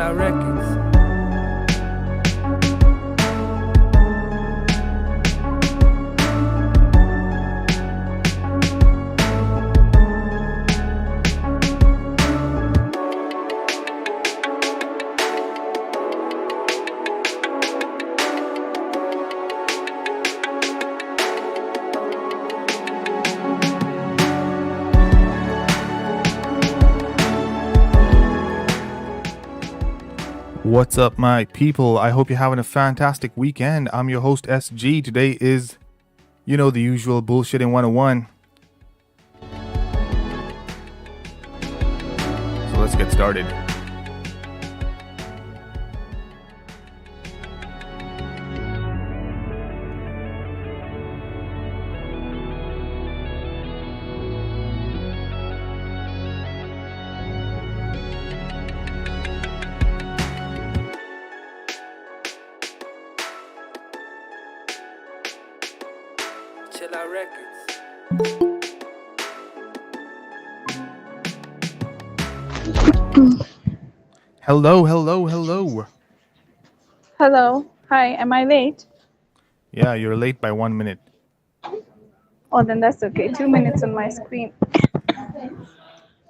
Records. What's up, my people? I hope you're having a fantastic weekend. I'm your host, SG. Today is, the usual bullshitting 101. So let's get started. Records. Hello. Hello. Hi. Am I late? Yeah, you're late by 1 minute. Oh, then that's okay. 2 minutes on my screen.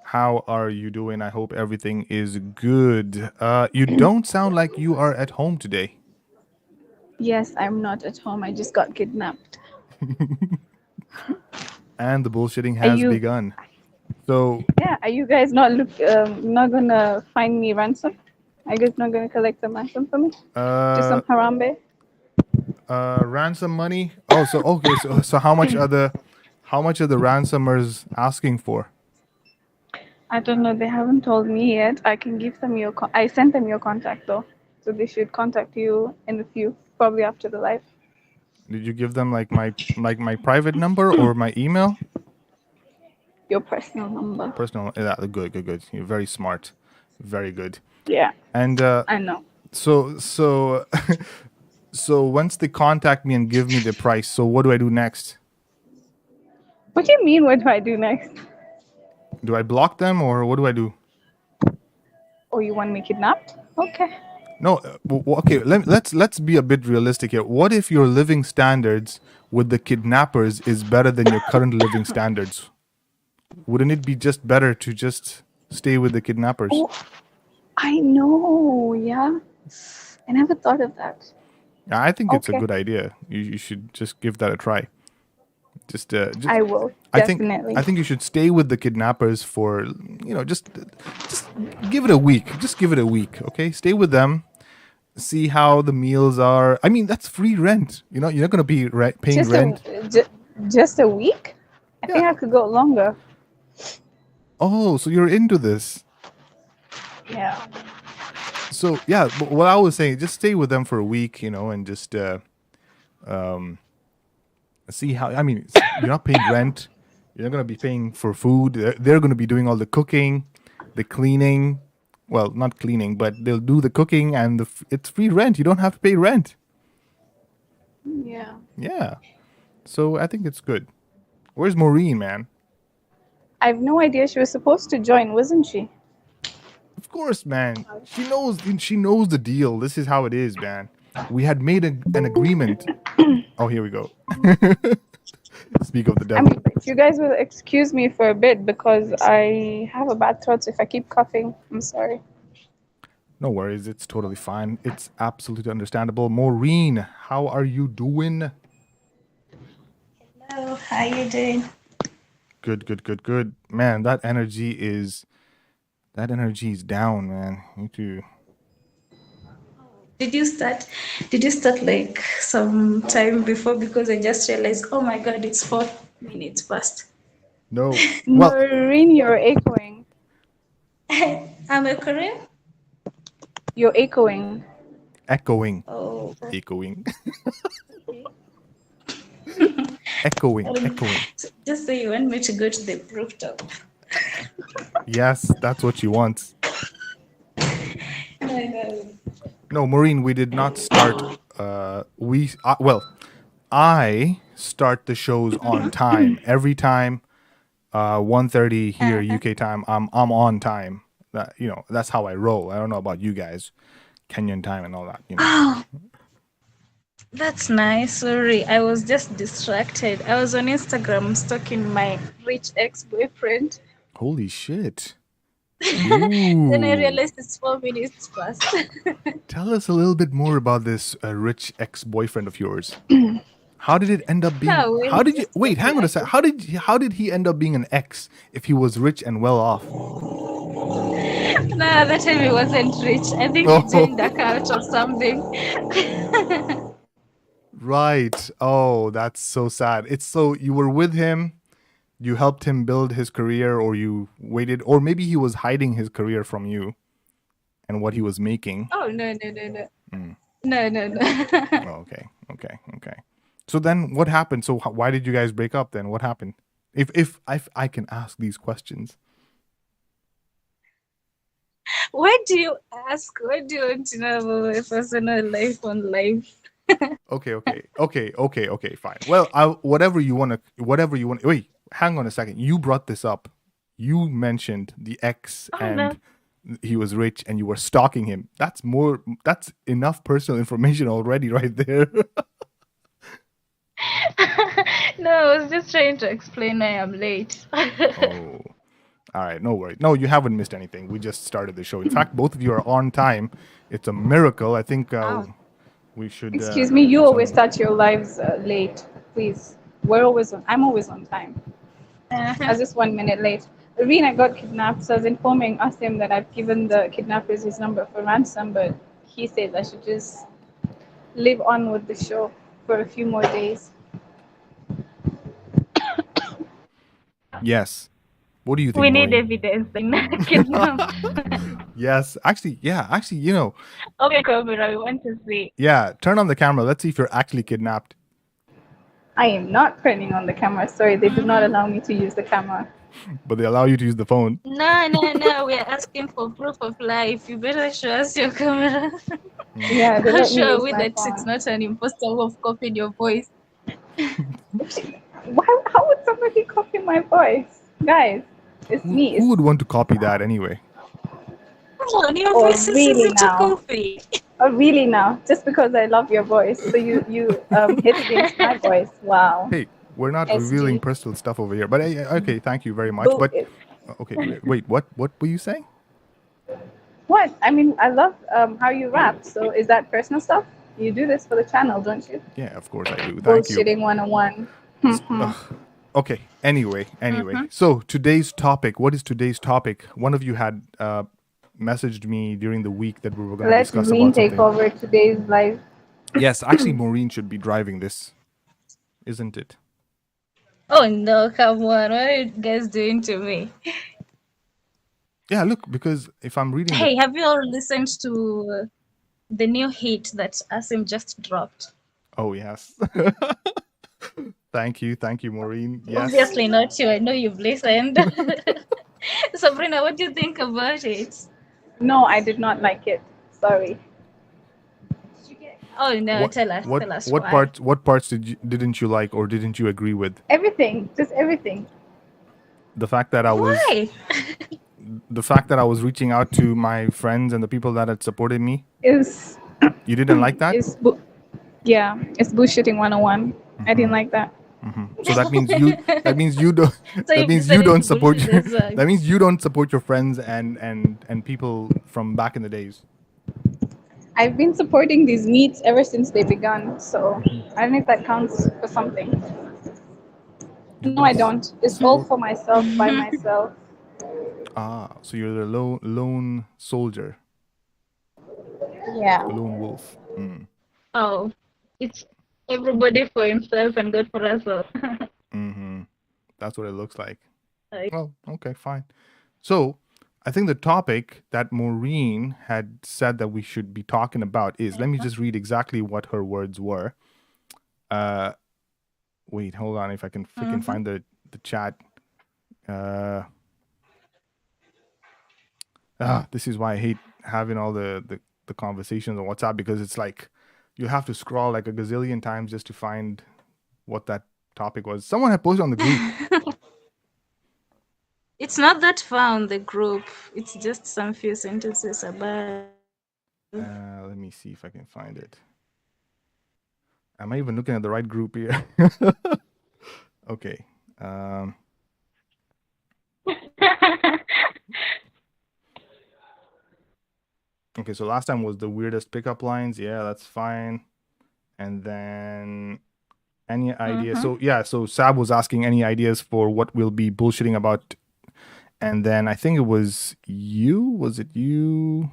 How are you doing? I hope everything is good. You don't sound like you are at home today. Yes, I'm not at home. I just got kidnapped. And the bullshitting has begun. So yeah, are you guys not not gonna find me ransom? Are you guys not gonna collect some ransom for me? Just some harambe? Ransom money. Oh, so okay. So how much are the ransomers asking for? I don't know. They haven't told me yet. I can give them your. I sent them your contact though, so they should contact you in a few, probably after the live. Did you give them like my private number or my email? Your personal number. Personal. Yeah, good. You're very smart. Very good. Yeah. And I know. So so once they contact me and give me the price, so what do I do next? What do you mean? What do I do next? Do I block them or what do I do? Oh, you want me kidnapped? Okay. No, okay. Let's be a bit realistic here. What if your living standards with the kidnappers is better than your current living standards? Wouldn't it be just better to just stay with the kidnappers? Oh, I know. Yeah, I never thought of that. I think it's a good idea. You should just give that a try. Just I will definitely. I think you should stay with the kidnappers for just give it a week. Just give it a week, okay? Stay with them. See how the meals are. I mean, that's free rent. You're not going to be paying rent. Just a week? I think I could go longer. Oh, so you're into this? Yeah. So yeah, but what I was saying, just stay with them for a week, and just see how. I mean, you're not paying rent. You're not going to be paying for food. They're going to be doing all the cooking, the cleaning. Well, not cleaning, but they'll do the cooking, and it's free rent. You don't have to pay rent. Yeah. Yeah. So I think it's good. Where's Maureen, man? I have no idea. She was supposed to join, wasn't she? Of course, man. She knows the deal. This is how it is, man. We had made an agreement. Oh, here we go. Speak of the devil. I mean, if you guys will excuse me for a bit because I have a bad throat, so if I keep coughing, I'm sorry. No worries. It's totally fine. It's absolutely understandable. Maureen, how are you doing? Hello, how you doing? Good. Man, that energy is down, man. You too. Did you start like some time before? Because I just realized, oh my god, it's 4 minutes past. No. Well, Maureen, you're echoing. I'm echoing? You're echoing. Echoing. Oh. Echoing. Echoing. Just so you want me to go to the rooftop. Yes, that's what she wants. No, Maureen, we did not start. I start the shows on time every time. 1:30 here UK time. I'm on time. That that's how I roll. I don't know about you guys, Kenyan time and all that. Oh, that's nice. Sorry, I was just distracted. I was on Instagram stalking my rich ex-boyfriend. Holy shit! Then I Ooh. realized it's 4 minutes past. Tell us a little bit more about this rich ex-boyfriend of yours. How did it end up being? No, How did you just wait? Hang on a like sec. How did he end up being an ex if he was rich and well off? no, that time he wasn't rich. I think he joined the Oh, cult or something. right. Oh, that's so sad. It's so you were with him, you helped him build his career, or you waited, or maybe he was hiding his career from you and what he was making. Oh no no no no Mm. no no no. Oh, okay. So then, what happened? So why did you guys break up? Then what happened? If I can ask these questions. Why do you ask? Why do you want to know about my personal life on life? Okay. Fine. Well, whatever you want. Wait, hang on a second. You brought this up. You mentioned the ex Oh and no. he was rich and you were stalking him. That's enough personal information already right there. No, I was just trying to explain I am late. Oh. All right, no worries. No, you haven't missed anything. We just started the show. In fact, both of you are on time. It's a miracle. I think Oh. we should. Excuse me, you do always some- start your lives late. Please. I'm always on time. I Uh-huh. was just 1 minute late. Irina got kidnapped, so I was informing Asim that I've given the kidnappers his number for ransom, but he said I should just live on with the show for a few more days. Yes. What do you think, We need Maureen? evidence. Kidnapped. Yes. Actually, Okay, Kobira, we want to see. yeah. Turn on the camera. Let's see if you're actually kidnapped. I am not turning on the camera. Sorry, they do not allow me to use the camera. But they allow you to use the phone. No. We are asking for proof of life. You better show us your camera. Yeah, they How let me sure are use we my that it's phone. not an imposter who have copied your voice? How would somebody copy my voice? Guys, it's me. Who would want to copy that anyway? Come on, your Oh, voice is really easy to now? copy. Oh, really now? Just because I love your voice, so you hit against my voice? Wow. Hey, we're not revealing SG. personal stuff over here. But okay, thank you very much. Boo But it. okay, wait. What were you saying? What? I mean, I love how you rap. So is that personal stuff? You do this for the channel, don't you? Yeah, of course I do. Thank you. Bullshitting 101. Okay. Anyway. So today's topic. What is today's topic? One of you had messaged me during the week that we were going to Let discuss Green about take something. over today's live. Yes, actually, Maureen should be driving this, isn't it? Oh no, come on. What are you guys doing to me? Yeah. Look, because if I'm reading Hey, have you all listened to the new hit that Asim just dropped? oh yes. Thank you, Maureen. Yes. Obviously not you. I know you've listened. Sabrina, what do you think about it? No, I did not like it. Sorry. Oh no, tell us why. What parts didn't you like or didn't you agree with? Everything, just everything. The fact that I was Why? reaching out to my friends and the people that had supported me. Is You didn't like that? yeah, it's bullshitting 101. I didn't like that. So that means you don't So that you've means you decided don't to support bullshit your as well. that means you don't support your friends and people from back in the days. I've been supporting these meets ever since they began, so I don't know if that counts for something. You've No, been I don't. It's all for myself, by Mhm. myself. So you're the lone soldier, Yeah. lone wolf. Oh, it's everybody for himself and God for us all. That's what it looks like. Like, Well, okay, fine. So I think the topic that Maureen had said that we should be talking about is, let me just read exactly what her words were. Wait, hold on, if I can freaking find the chat. This is why I hate having all the conversations on WhatsApp, because it's like you have to scroll like a gazillion times just to find what that topic was. Someone had posted on the group. It's not that far on the group. It's just some few sentences above. Let me see if I can find it. Am I even looking at the right group here? Okay. Okay, so last time was the weirdest pickup lines. Yeah, that's fine. And then any ideas? So yeah, so Sab was asking any ideas for what we'll be bullshitting about. And then I think it was you. Was it you?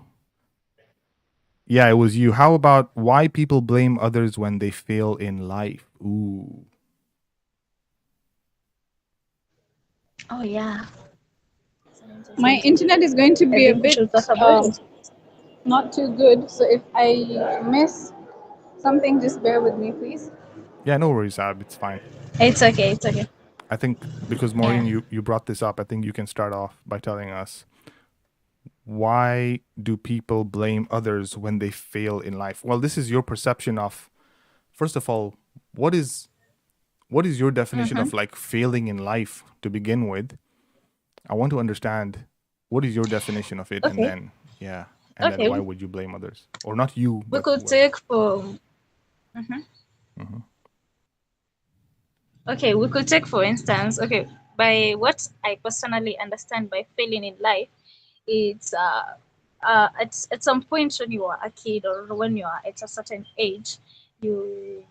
Yeah, it was you. How about why people blame others when they fail in life? Ooh. Oh yeah. My internet is going to I be a think we bit should talk about it. not too good. So if I miss something, just bear with me, please. Yeah, no worries, Sab. It's fine. It's okay. It's okay. I think because Maureen, you brought this up, I think you can start off by telling us why do people blame others when they fail in life? Well, this is your perception of, first of all, what is your definition of like failing in life to begin with? I want to understand what is your definition of it, and Okay. then and then Okay. why would you blame others, or not you, We but could whoever. take for. Okay, we could take for instance. Okay, by what I personally understand by failing in life, it's at some point when you are a kid or when you are at a certain age, you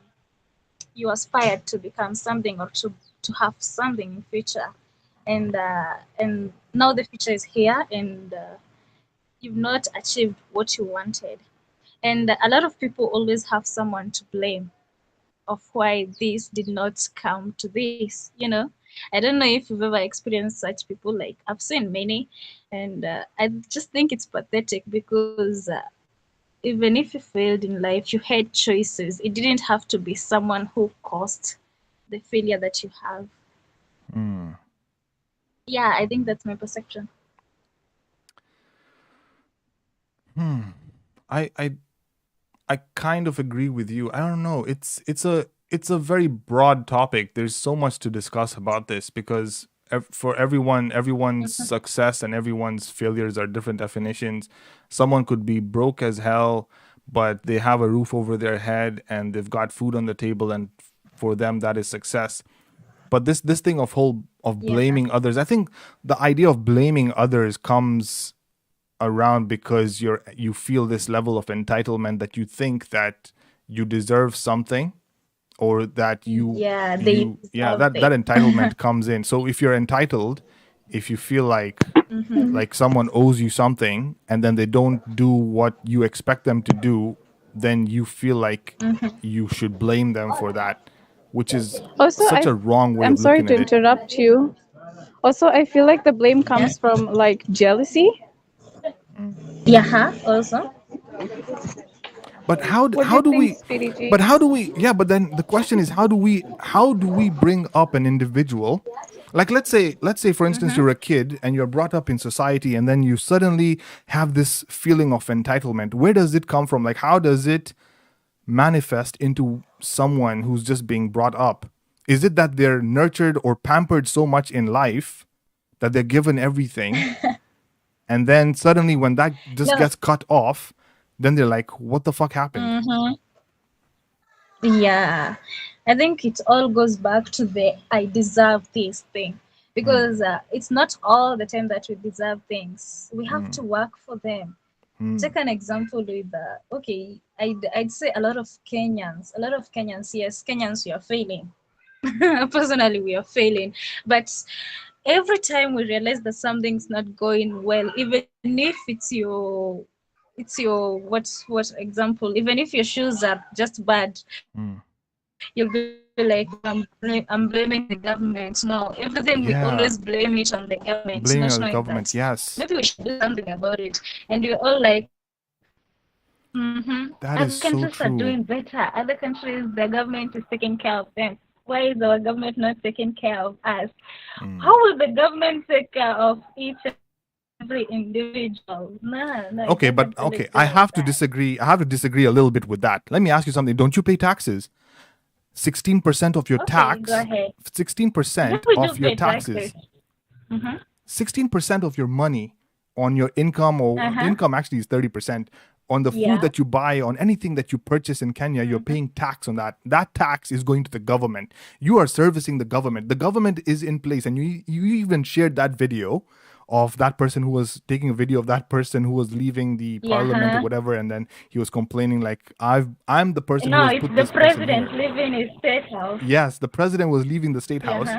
you aspire to become something or to have something in future, and now the future is here, and you've not achieved what you wanted, and a lot of people always have someone to blame of why this did not come to this, you know. I don't know if you've ever experienced such people. Like, I've seen many, and I just think it's pathetic because even if you failed in life, you had choices. It didn't have to be someone who caused the failure that you have. Yeah, I think that's my perception. I kind of agree with you. I don't know. It's a very broad topic. There's so much to discuss about this because for everyone, everyone's success and everyone's failures are different definitions. Someone could be broke as hell, but they have a roof over their head and they've got food on the table, and for them that is success. But this thing of blaming others, I think the idea of blaming others comes around because you feel this level of entitlement that you think that you deserve something, or that Yeah, they deserve that it. entitlement comes in. So if you're entitled, if you feel like someone owes you something and then they don't do what you expect them to do, then you feel like you should blame them for that, which is Also, such a wrong way I'm of sorry looking to at it. interrupt you. Also, I feel like the blame Yeah. comes from like jealousy. Yeah. Also. But how What do how you do think, we Speedy G? but how do we yeah but then the question is, how do we bring up an individual, like let's say for instance you're a kid and you're brought up in society, and then you suddenly have this feeling of entitlement. Where does it come from? Like, how does it manifest into someone who's just being brought up? Is it that they're nurtured or pampered so much in life that they're given everything, and then suddenly when that just No. gets cut off, then they're like, what the fuck happened? Yeah, I think it all goes back to the I deserve this thing, because it's not all the time that we deserve things. We have to work for them. Take an example with okay, I'd say a lot of Kenyans, yes, Kenyans, we are failing. Personally, we are failing, but every time we realize that something's not going well, even if it's your what example, even if your shoes are just bad, you'll be like, I'm blaming the government. No, everything we always Yeah, blame it on the government, not blaming knowing on the that government. maybe Yes, we should do something about it. And we're all like, that other is so countries are true. doing better. Other countries, the government is taking care of them. Why is our government not taking care of us? How will the government take care of each and every individual? No, it doesn't Okay, really but go like okay, I that. have to disagree. I have to disagree a little bit with that. Let me ask you something. Don't you pay taxes? 16% of your Okay, go tax, ahead. Yeah, 16% we do of your pay taxes. taxes. Mm-hmm. 16% of your money on your income, or income actually is 30%, on the food that you buy, on anything that you purchase in Kenya, you're paying tax on that. That tax is going to the government. You are servicing the government. The government is in place. And you even shared that video of that person who was taking a video of that person who was leaving the parliament or whatever, and then he was complaining like, I'm the person who No, has it's put the this person president here. living in his state house. Yes, the president was leaving the state house,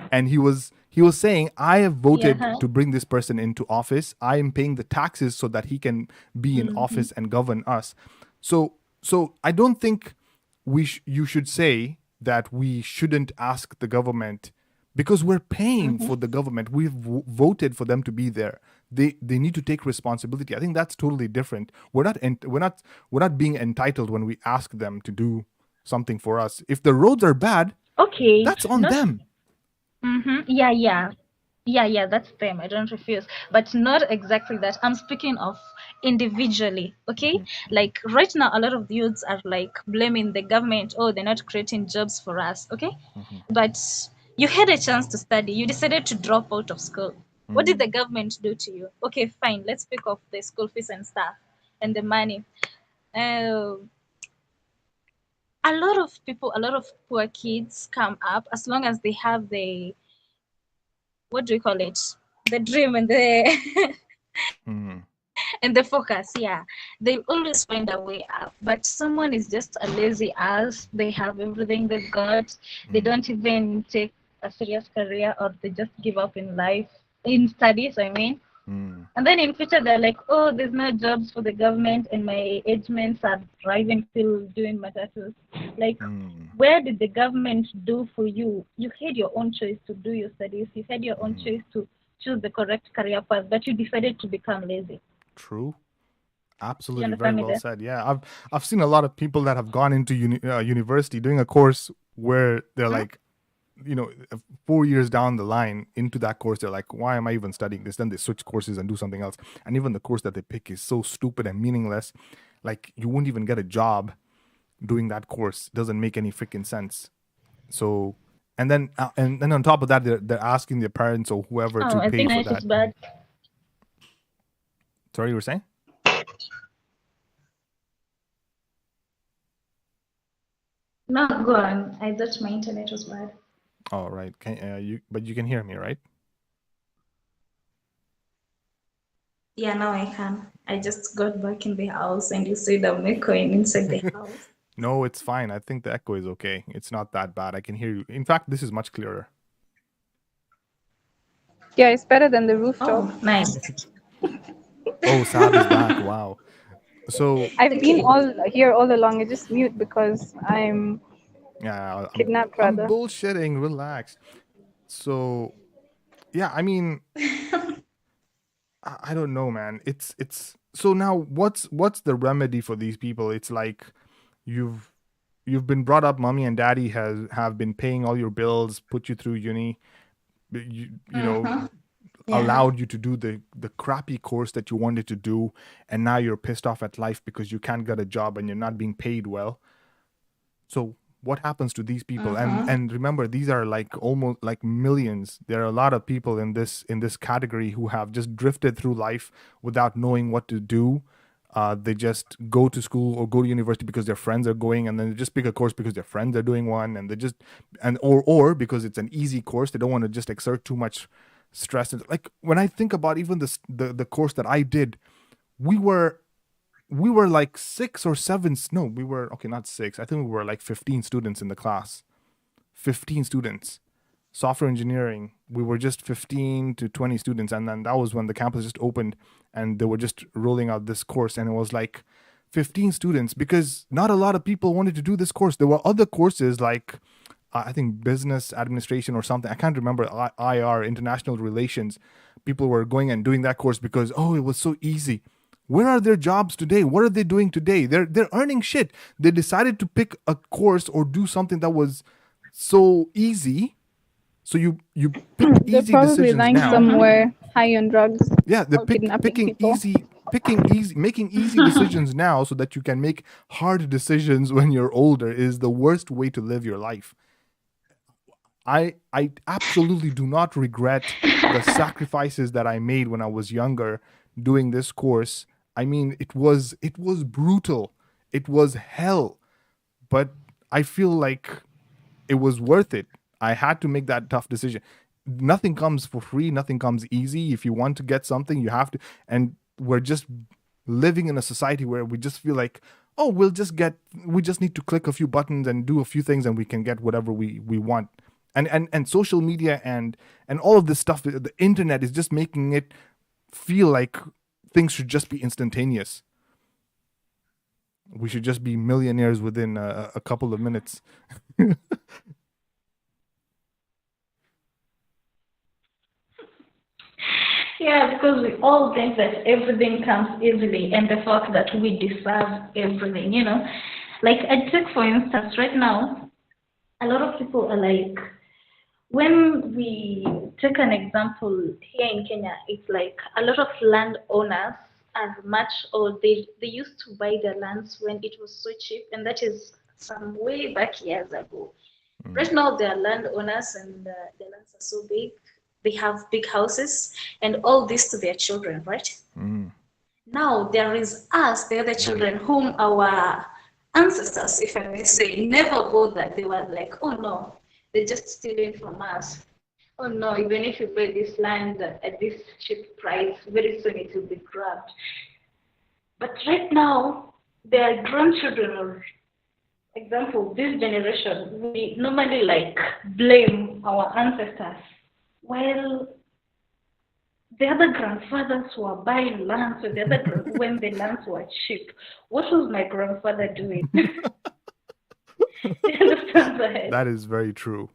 and he was saying, I have voted to bring this person into office. I am paying the taxes so that he can be in office and govern us. So I don't think you should say that we shouldn't ask the government, because we're paying for the government. We've voted for them to be there. They need to take responsibility. I think that's totally different. We're not being entitled when we ask them to do something for us. If the roads are bad, Okay. that's on them. Yeah, that's them. I don't refuse. But not exactly that. I'm speaking of individually, okay? Like right now, a lot of youths are like blaming the government. Oh, they're not creating jobs for us, okay? But you had a chance to study. You decided to drop out of school. What did the government do to you? Okay, fine. Let's pick off the school fees and stuff and the money. A lot of people, a lot of poor kids come up as long as they have the, what do you call it? The dream and the and the focus, yeah. They'll always find a way up. But someone is just a lazy ass. They have everything they've got. They don't even take a serious career, or they just give up in life, in studies, I mean. And then in future, they're like, oh, there's no jobs for the government, and my age mates are driving, still doing matatus. Like, where did the government do for you? You had your own choice to do your studies. You had your own choice to choose the correct career path, but you decided to become lazy. True. Absolutely, very well said. Yeah, I've seen a lot of people that have gone into university doing a course where they're like, 4 years down the line into that course, they're like, why am I even studying this? Then they switch courses and do something else. And even the course that they pick is so stupid and meaningless. Like, you won't even get a job doing that course. It doesn't make any freaking sense. So, and then on top of that, they're asking their parents or whoever to pay for that. Bad. Sorry, you were saying? No, go on. I thought my internet was bad. Oh, right. But you can hear me, right? Yeah, now I can. I just got back in the house and you said I'm echoing inside the house. No, it's fine. I think the echo is okay. It's not that bad. I can hear you. In fact, this is much clearer. Yeah, it's better than the rooftop. Oh, nice. Oh, Saab is back. Wow. So I've been here all along. I just mute because I'm kidnapped, I'm rather. bullshitting. Relax. So, yeah, I mean, I don't know, man. It's so now what's the remedy for these people? It's like you've been brought up, mommy and daddy have been paying all your bills, put you through uni, you know, allowed you to do the crappy course that you wanted to do, and now you're pissed off at life because you can't get a job and you're not being paid well. So what happens to these people? And remember, these are like almost like millions. There are a lot of people in this category who have just drifted through life without knowing what to do. They just go to school or go to university because their friends are going, and then they just pick a course because their friends are doing one, and they just or because it's an easy course, they don't want to just exert too much stress. Like when I think about even the course that I did, we were like 6 or 7. No, we were not 6. I think we were like 15 students in the class. 15 students. Software engineering, we were just 15 to 20 students, and then that was when the campus just opened and they were just rolling out this course, and it was like 15 students because not a lot of people wanted to do this course. There were other courses like I think business administration or something. I can't remember. IR, international relations. People were going and doing that course because it was so easy. Where are their jobs today? What are they doing today? They're earning shit. They decided to pick a course or do something that was so easy. So you pick easy probably decisions lying now. somewhere high on drugs. Yeah, they're kidnapping making easy decisions now so that you can make hard decisions when you're older is the worst way to live your life. I absolutely do not regret the sacrifices that I made when I was younger doing this course. I mean, it was brutal. It was hell, but I feel like it was worth it. I had to make that tough decision. Nothing comes for free, nothing comes easy. If you want to get something, you have to. And we're just living in a society where we just feel like, oh, we just need to click a few buttons and do a few things and we can get whatever we want. And social media and all of this stuff, the internet is just making it feel like things should just be instantaneous. We should just be millionaires within a couple of minutes. Yeah, because we all think that everything comes easily, and the fact that we deserve everything, you know. Like, I take for instance, right now, a lot of people are like, when we take an example here in Kenya, it's like a lot of landowners are much, or they used to buy their lands when it was so cheap, and that is some way back years ago. Right now, they are landowners and their lands are so big. They have big houses and all this to their children, right? Now there is us, the other children, whom our ancestors, if I may say, never bothered. They were like, oh no, they're just stealing from us. Oh no, even if you buy this land at this cheap price, very soon it will be grabbed. But right now, their grandchildren, or example, this generation, we normally like blame our ancestors. Well, the other grandfathers were buying lands, so when the lands were cheap. What was my grandfather doing? You understand that? That is very true.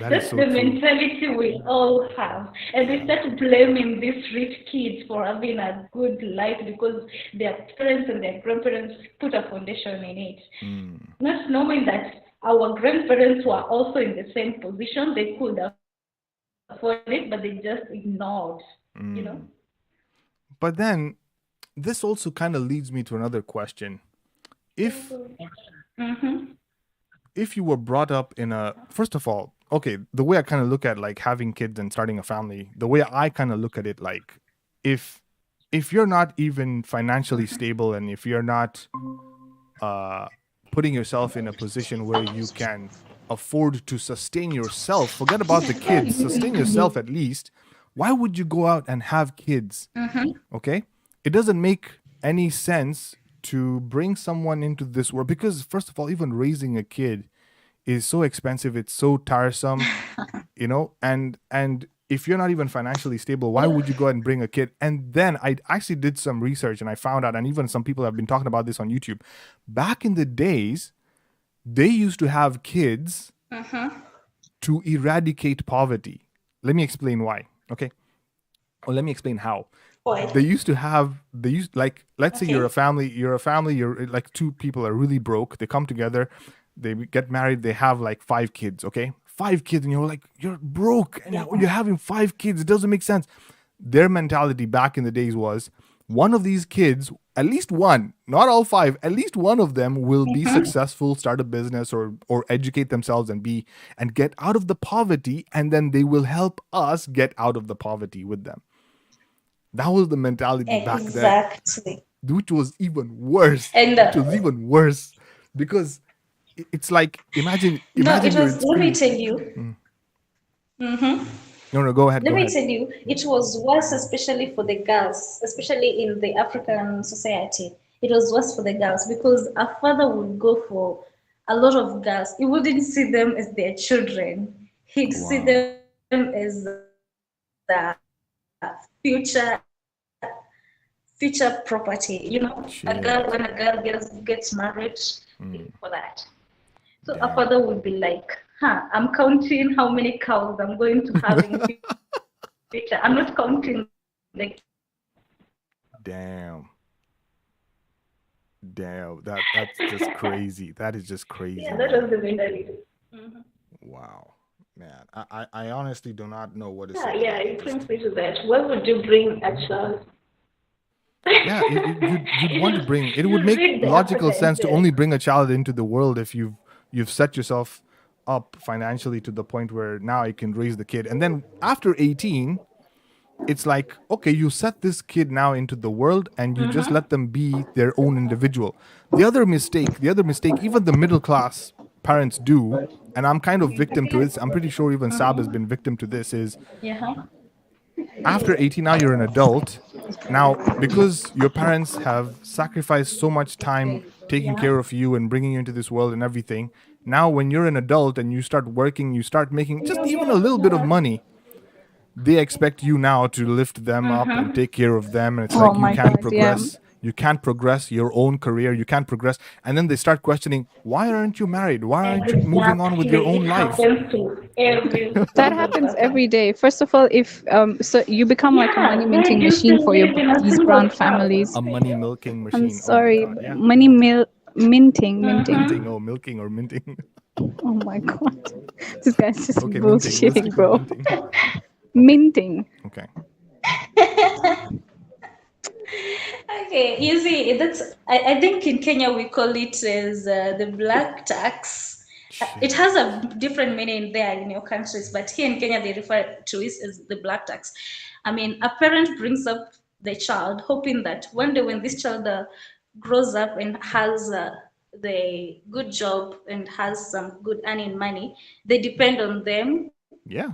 That is That's so the true. mentality we all have. And we start blaming these rich kids for having a good life because their parents and their grandparents put a foundation in it. Not knowing that our grandparents were also in the same position, they could afford it, but they just ignored, you know? But then this also kind of leads me to another question. If if you were brought up in a, first of all, okay, the way I kind of look at like having kids and starting a family, the way I kind of look at it, like if you're not even financially stable and if you're not putting yourself in a position where you can afford to sustain yourself, forget about the kids, sustain yourself at least, why would you go out and have kids? Okay, it doesn't make any sense to bring someone into this world, because first of all, even raising a kid is so expensive, it's so tiresome, you know, and if you're not even financially stable, why would you go ahead and bring a kid? And then I actually did some research and I found out, and even some people have been talking about this on YouTube, back in the days they used to have kids to eradicate poverty. Let me explain why. Okay, or let me explain how. They used to like, let's say you're a family, you're like two people are really broke, they come together, they get married, they have like 5 kids, okay? 5 kids, and you're like, you're broke and you're having 5 kids, it doesn't make sense. Their mentality back in the days was, one of these kids, at least one, not all 5, at least one of them will be successful, start a business or educate themselves and get out of the poverty, and then they will help us get out of the poverty with them. That was the mentality back then. Exactly. Which was even worse. And Which was even worse. Because it's like, imagine no, it you're was, in let me school. tell you. No, go ahead. Let go me ahead. tell you, it was worse, especially for the girls, especially in the African society. It was worse for the girls because a father would go for a lot of girls. He wouldn't see them as their children. He'd see them as future property. You know, Shit. when a girl gets married, for that. So a Damn. father would be like, I'm counting how many cows I'm going to have in future. I'm not counting the. Damn. That's just crazy. That is just crazy. Yeah, that was the mentality. Wow. Man, I honestly do not know what to Yeah, say. yeah, it brings me to that. Why would you bring a child? Yeah, you'd want to bring, it would You make read the logical appetite sense to there. only bring a child into the world if you've set yourself up financially to the point where now I can raise the kid. And then after 18, it's like, okay, you set this kid now into the world and you just let them be their own individual. The other mistake, even the middle class parents do, and I'm kind of victim to it. I'm pretty sure even Sab has been victim to this, is Yeah. after 18, now you're an adult. Now, because your parents have sacrificed so much time taking care of you and bringing you into this world and everything, now when you're an adult and you start working, you start making just even a little bit of money, they expect you now to lift them up and take care of them. And it's Oh like, you my can't God, yeah. progress. You can't progress your own career. You can't progress. And then they start questioning, why aren't you married? Why aren't you moving on with your Exactly. own It life? happens to every That single happens person. every day. First of all, if so you become like a Yeah, money where minting you machine still for live in a these single brown house. families. A money milking I'm machine. Oh my sorry, God. Yeah. money minting. Minting. Oh, milking or minting. Oh my God, this guy's just Okay, minting. We'll bullshitting, stick with bro. minting. Minting. Okay. Okay, you see, I think in Kenya we call it as the black tax. It has a different meaning there in your countries, but here in Kenya they refer to it as the black tax. I mean, a parent brings up the child hoping that one day when this child grows up and has the good job and has some good earning money, they depend on them Yeah.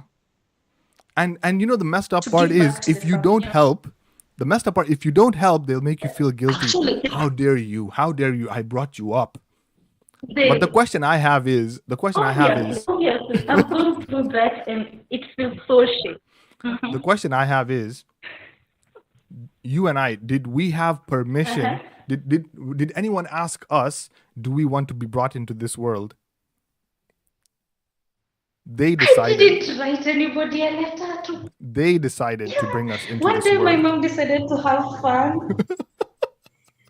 And you know, the messed to up part give back is, to the if you family. don't help, the messed up part, if you don't help, they'll make you feel guilty. Actually, How dare you? How dare you? I brought you up. But the They question I have is, obviously, I've gone through that and it feels so shit. the question I have is, you and I, did we have permission? Did anyone ask us, do we want to be brought into this world? They I decided. didn't write anybody a letter to. They decided to bring us into One this day my world. mom decided to have fun.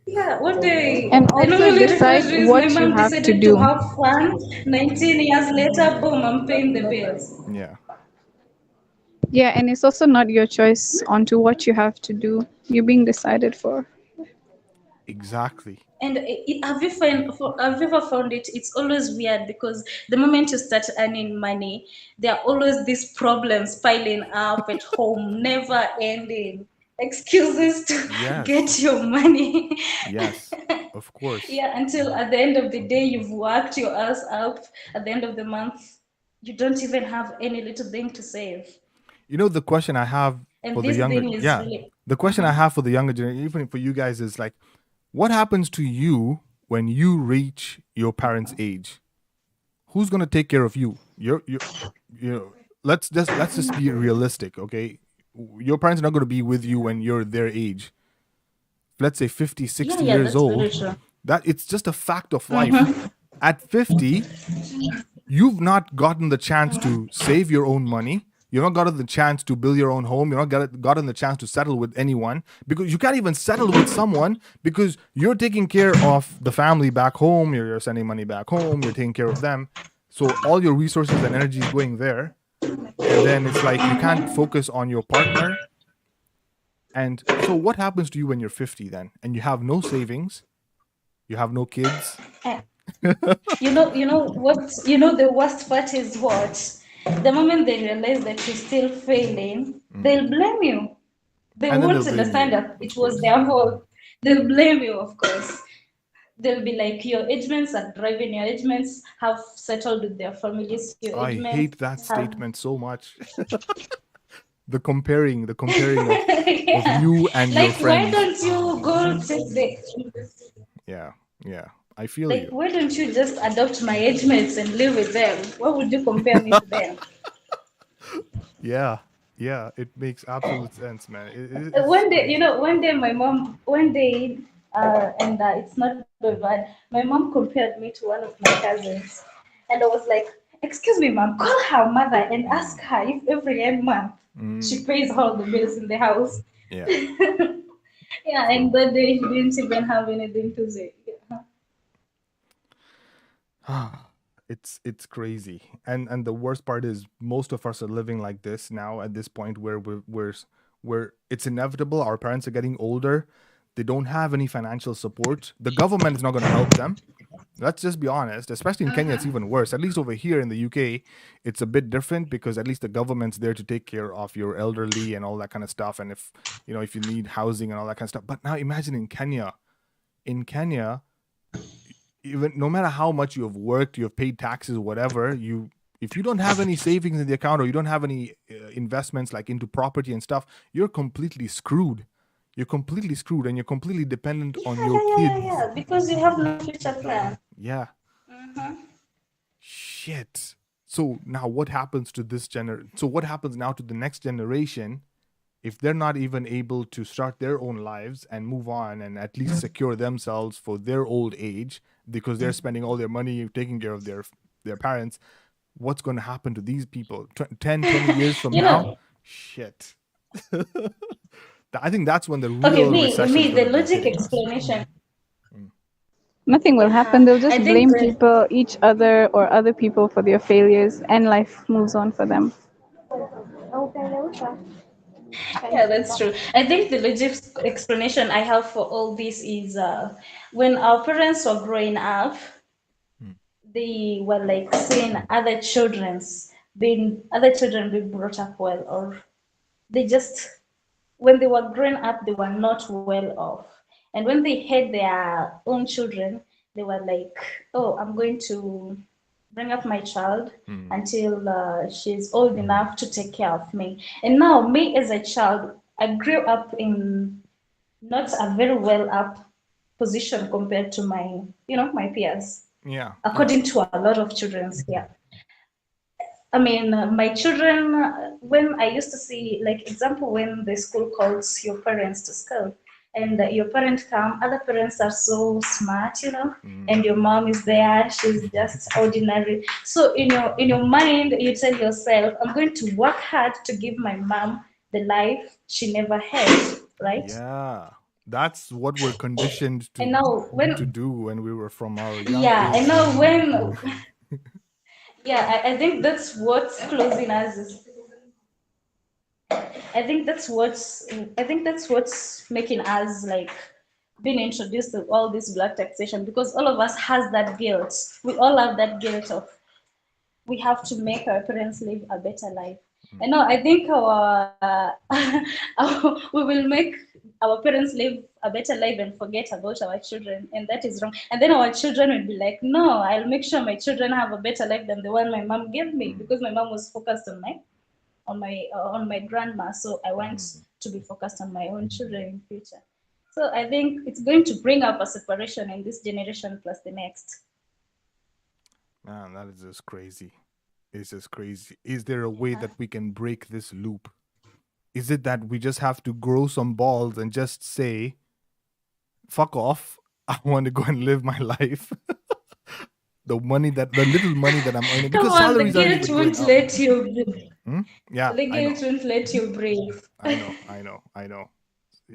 yeah, one day And I also normally refer decide to is my what you mom have to decided to do. have fun. 19 years later, boom, I'm paying the bills. Yeah. Yeah, and it's also not your choice onto what you have to do. You're being decided for. Exactly. And have you ever found it? It's always weird because the moment you start earning money, there are always these problems piling up at home, never ending excuses to Yes. get your money. Yes. Of course. Yeah, until at the end of the day, you've worked your ass up. At the end of the month, you don't even have any little thing to save. You know, the question I have And for the this younger, thing is yeah, really the question I have for the younger generation, even for you guys, is like, what happens to you when you reach your parents' age? Who's gonna take care of you? Let's just be realistic, okay? Your parents are not gonna be with you when you're their age. Let's say 50, 60 yeah, years that's very old. true. That it's just a fact of life. At 50, you've not gotten the chance to save your own money. You've not gotten the chance to build your own home. You've not gotten the chance to settle with anyone, because you can't even settle with someone because you're taking care of the family back home. You're sending money back home. You're taking care of them. So all your resources and energy is going there. And then it's like you can't focus on your partner. And so what happens to you when you're 50 then? And you have no savings, you have no kids. The worst part is what? The moment they realize that you're still failing, they'll blame you. They And then won't they'll blame understand you, that of it was course. their fault. They'll blame you, of course. They'll be like, your age mates are driving, your age mates have settled with their families, your I age mates hate that have statement so much. the comparing of you and your like, why friends. don't you go take the Yeah, yeah. I feel like, you. why don't you just adopt my age mates and live with them? Why would you compare me to them? Yeah, yeah. It makes absolute sense, man. It's One day, crazy. and it's not very bad. My mom compared me to one of my cousins, and I was like, "Excuse me, mom, call her mother and ask her if every end month she pays all the bills in the house." Yeah. Yeah, True. and that day he didn't even have anything to say. It's crazy. And the worst part is most of us are living like this now at this point where we're it's inevitable. Our parents are getting older. They don't have any financial support. The government is not going to help them. Let's just be honest. Especially in Kenya, it's even worse. At least over here in the UK, it's a bit different because at least the government's there to take care of your elderly and all that kind of stuff. And if if you need housing and all that kind of stuff. But now imagine in Kenya, even no matter how much you have worked, you have paid taxes, whatever, if you don't have any savings in the account or you don't have any investments like into property and stuff, you're completely screwed. You're completely screwed, and you're completely dependent on your kids. Because you have no future plan. Yeah. Shit. So now what happens to this So what happens now to the next generation if they're not even able to start their own lives and move on and at least secure themselves for their old age because they're spending all their money taking care of their parents? What's going to happen to these people 10, 20 years from now? Shit. I think that's when the real recession. The logic explanation. Nothing will happen. They'll just I think blame that- people, each other, or other people for their failures, and life moves on for them. Yeah, that's true. I think the logic explanation I have for all this is when our parents were growing up, they were like seeing other children being brought up well, or they just, when they were growing up, they were not well off. And when they had their own children, they were like, oh, I'm going to bring up my child until she's old enough to take care of me. And now, me as a child, I grew up in not a very well up position compared to my, my peers. Yeah. According to a lot of children here. I mean, my children, when I used to see, like, example, when the school calls your parents to school, and your parents come, other parents are so smart, and your mom is there, she's just ordinary. So in your mind, you tell yourself, I'm going to work hard to give my mom the life she never had, right? Yeah. That's what we're conditioned to, And now to do when we were from our young yeah, age. and now when yeah, I think that's what's closing us. I think that's what's making us like being introduced to all this black taxation, because all of us has that guilt. We all have that guilt of we have to make our parents live a better life. And now I think we will make our parents live a better life and forget about our children, and that is wrong. And then our children will be like, no, I'll make sure my children have a better life than the one my mom gave me, because my mom was focused on my grandma, so I want to be focused on my own children in future. So I think it's going to bring up a separation in this generation plus the next. Man, that is just crazy. It's just crazy. Is there a way that we can break this loop? Is it that we just have to grow some balls and just say, fuck off, I want to go and live my life? the little money that I'm earning, because Come on, the salaries aren't guilt even won't going up. let you. Yeah, The guilt won't let you breathe. I know.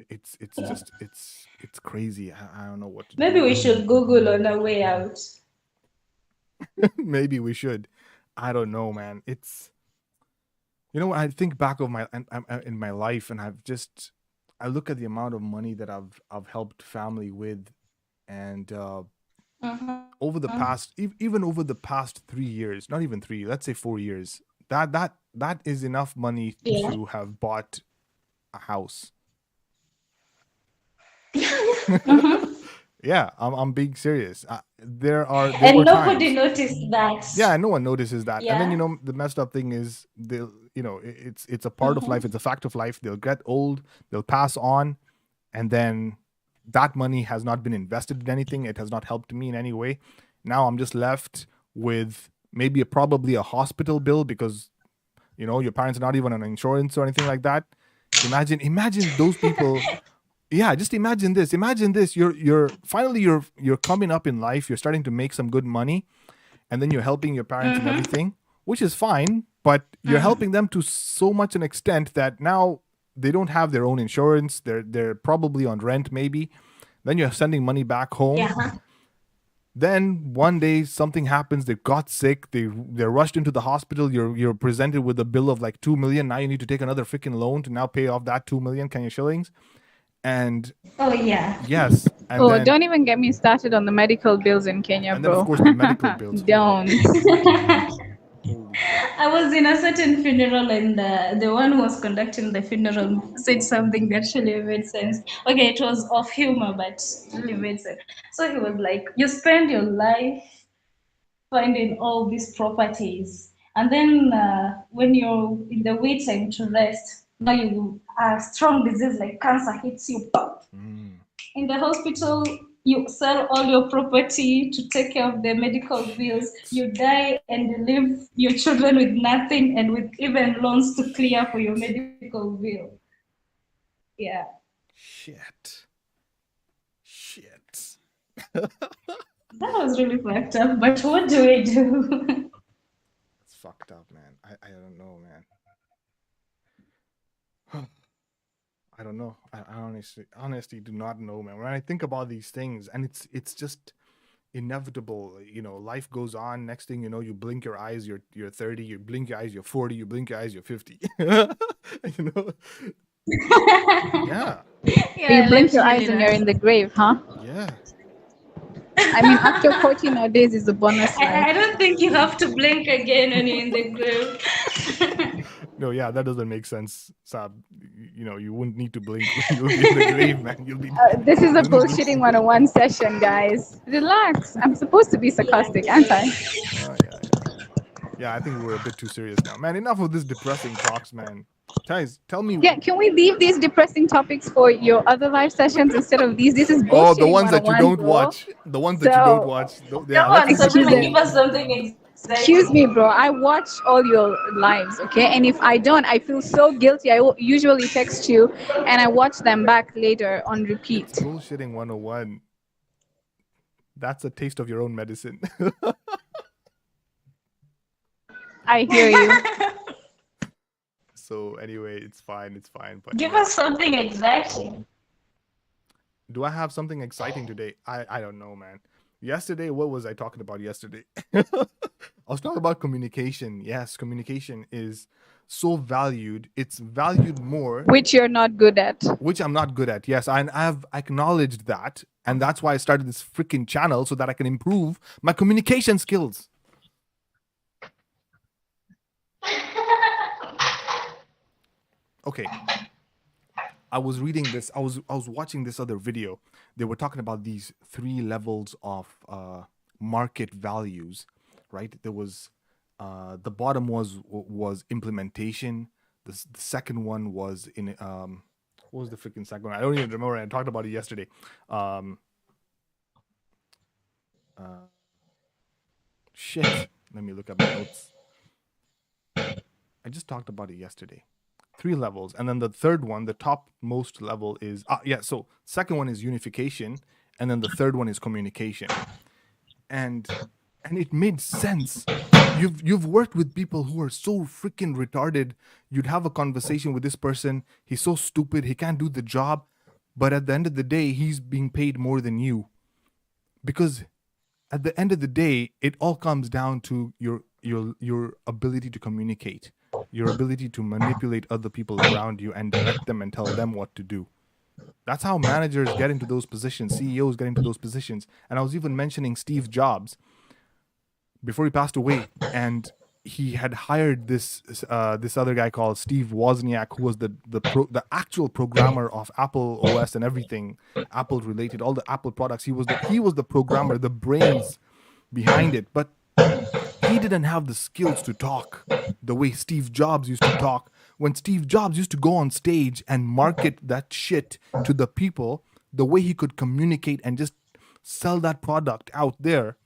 It's just it's crazy. I don't know what to do. Maybe we should Google on our way out. Maybe we should. I don't know, man. It's, I think back of in my life, and I look at the amount of money that I've helped family with, and over the past, even over the past 3 years, not even 3, let's say 4 years, that is enough money to have bought a house. Yeah, I'm being serious. There And were nobody times. noticed that. Yeah, no one notices that. Yeah. And then the messed up thing is it's a part of life. It's a fact of life. They'll get old. They'll pass on, and then that money has not been invested in anything. It has not helped me in any way. Now I'm just left with maybe probably a hospital bill because your parents are not even on insurance or anything like that. Imagine those people. Yeah, just imagine this. You're finally you're coming up in life. You're starting to make some good money, and then you're helping your parents and everything, which is fine. But you're helping them to so much an extent that now they don't have their own insurance. They're probably on rent, maybe. Then you're sending money back home. Yeah. Then one day something happens. They got sick. They're rushed into the hospital. You're presented with a bill of like 2 million. Now you need to take another freaking loan to now pay off that 2 million Kenya shillings. And Oh yeah. yes, and Oh, then don't even get me started on the medical bills in Kenya, and then of bro. course the medical bills. Don't. Holy shit. I was in a certain funeral, and the one who was conducting the funeral said something that really made sense. Okay, it was off humor, but really made sense. So he was like, "You spend your life finding all these properties, and then when you're in the wait time to rest, now you a strong disease like cancer hits you. In the hospital, you sell all your property to take care of the medical bills. You die and you leave your children with nothing and with even loans to clear for your medical bill. Yeah. Shit. Shit. That was really fucked up, but what do we do? It's fucked up, man. I don't know, man. I don't know. I honestly do not know, man. When I think about these things, and it's just inevitable. You know, life goes on. Next thing you know, you blink your eyes, you're 30. You blink your eyes, you're 40. You blink your eyes, you're 50. You know. Yeah. You blink your eyes and you're in the grave, huh? Yeah. I mean, after 40 nowadays is a bonus I life. don't think you have to blink again when you're in the grave. No, yeah, that doesn't make sense, Sab. You know, you wouldn't need to blink. You'll be in the grave, man. You'll be. This is a you'll be bullshitting 101 session, guys. Relax. I'm supposed to be sarcastic, aren't I? Oh, yeah. Yeah, I think we're a bit too serious now, man. Enough of this depressing talks, man. Guys, tell me. Yeah, can we leave these depressing topics for your other live sessions instead of these? This is bullshitting. Oh, the ones that you 101, don't bro. watch. The ones that you don't watch. Yeah, Come let's on, keep Sabrina, going. give us something exciting. Excuse me, bro. I watch all your lives, okay? And if I don't, I feel so guilty. I usually text you and I watch them back later on repeat. It's bullshitting 101. That's a taste of your own medicine. I hear you. So anyway, it's fine. But Give yeah. us something exciting. Do I have something exciting today? I don't know, man. Yesterday, what was I talking about yesterday? I was talking about communication. Yes, communication is so valued. It's valued more. Which you're not good at. Which I'm not good at. Yes, I've acknowledged that. And that's why I started this freaking channel, so that I can improve my communication skills. Okay. I was reading this. I was watching this other video. They were talking about these 3 levels of market values, right? There was the bottom was implementation. The second one was in what was the freaking second one? I don't even remember. I talked about it yesterday. Shit. Let me look at my notes. I just talked about it yesterday. 3 levels, and then the third one, the topmost level is so second one is unification, and then the third one is communication. And it made sense. You've worked with people who are so freaking retarded. You'd have a conversation with this person. He's so stupid, he can't do the job, but at the end of the day, he's being paid more than you. Because at the end of the day, it all comes down to your ability to communicate, your ability to manipulate other people around you and direct them and tell them what to do. That's how managers get into those positions, CEOs get into those positions. And I was even mentioning Steve Jobs before he passed away, and he had hired this other guy called Steve Wozniak, who was the actual programmer of Apple OS and everything Apple related, all the Apple products. He was the programmer, the brains behind it, but he didn't have the skills to talk the way Steve Jobs used to talk. When Steve Jobs used to go on stage and market that shit to the people, the way he could communicate and just sell that product out there